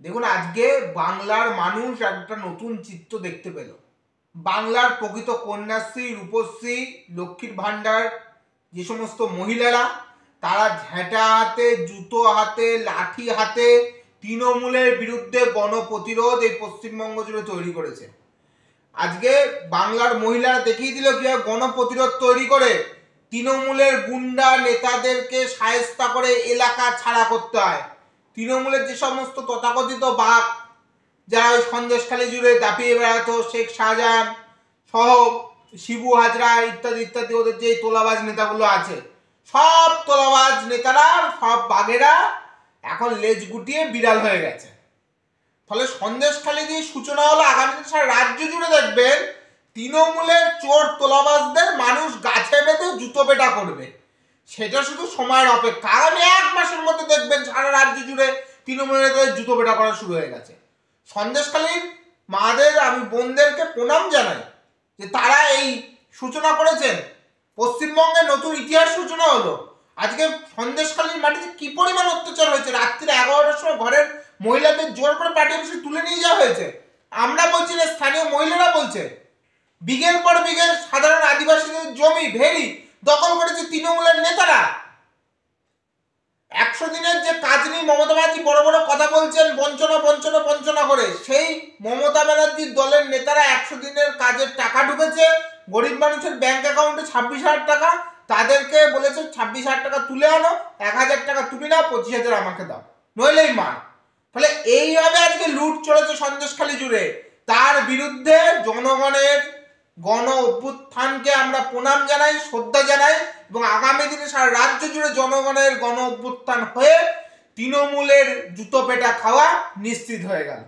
দেখুন, আজকে বাংলার মানুষ একটা নতুন চিত্র দেখতে পেল। বাংলার প্রকৃত কন্যাশ্রী, রূপশ্রী, লক্ষ্মীর ভাণ্ডার যে সমস্ত মহিলারা, তারা ঝেঁটা হাতে, জুতো হাতে, লাঠি হাতে তৃণমূলের বিরুদ্ধে গণপ্রতিরোধ এই পশ্চিমবঙ্গ জুড়ে তৈরি করেছে। আজকে বাংলার মহিলারা দেখিয়ে দিল কিভাবে গণপ্রতিরোধ তৈরি করে তৃণমূলের গুন্ডা নেতাদেরকে শায়েস্তা করে এলাকা ছাড়া করতে হয়। তৃণমূলের যে সমস্ত তথাকথিত বাঘ, যারা ওই সন্দেশখালী জুড়ে দাপিয়ে বেড়াতো, শেখ শাহজাহান সহ শিবু হাজরা ইত্যাদি ইত্যাদি, ওদের যে তোলাবাজ নেতাগুলো আছে, সব তোলাবাজ নেতারা, সব বাঘেরা এখন লেজ গুটিয়ে বিড়াল হয়ে গেছে। ফলে সন্দেশখালী দিয়ে সূচনা হলো, আগামী সারা রাজ্য জুড়ে দেখবেন তৃণমূলের চোর তোলাবাজদের মানুষ গাছে বেঁধে জুতো পেটা করবে। সেটা শুধু সময়ের অপেক্ষা। আগামী 1 মাসের মধ্যে দেখবেন সারা রাজ্য জুড়ে তৃণমূলের জুতো পেটা করা শুরু হয়ে গেছে। সন্দেশখালীর মাদের, আমি বোনদেরকে প্রণাম জানাই যে তারা এই সূচনা করেছেন। পশ্চিমবঙ্গে নতুন ইতিহাস সূচনা হলো। আজকে সন্দেশখালীর মাটিতে কি পরিমাণ অত্যাচার হয়েছে। রাত্রি 11টার সময় ঘরের মহিলাদের জোর করে পার্টি অফিসে তুলে নিয়ে যাওয়া হয়েছে। আমরা বলছি না, স্থানীয় মহিলারা বলছে। বিঘের পর বিঘের সাধারণ আদিবাসীদের জমি, ভেড়ি দখল করেছে তৃণমূলের নেতারা। 100 দিনের যে কাজ নিয়ে মমতা ব্যানার্জি বড় বড় কথা বলছেন, বঞ্চনা বঞ্চনা বঞ্চনা করে, সেই মমতা ব্যানার্জির দলের নেতারা 100 দিনের কাজের টাকা ঢুকেছে গরিব মানুষের ব্যাংক অ্যাকাউন্টে 26,000 টাকা। তাদেরকে বলেছে 26,000 টাকা তুলে আনো, 1,000 টাকা তুমি নাও, 25,000 আমাকে দাও, নইলেই মার। ফলে এইভাবে আজকে লুট চলেছে সন্দেশখালী জুড়ে। তার বিরুদ্ধে জনগণের গণ অভ্যুত্থানকে আমরা প্রণাম জানাই, শ্রদ্ধা জানাই, এবং আগামী দিনে সারা রাজ্য জুড়ে জনগণের গণ অভ্যুত্থান হয়ে তৃণমূলের জুতো পেটা খাওয়া নিশ্চিত হয়ে গেল।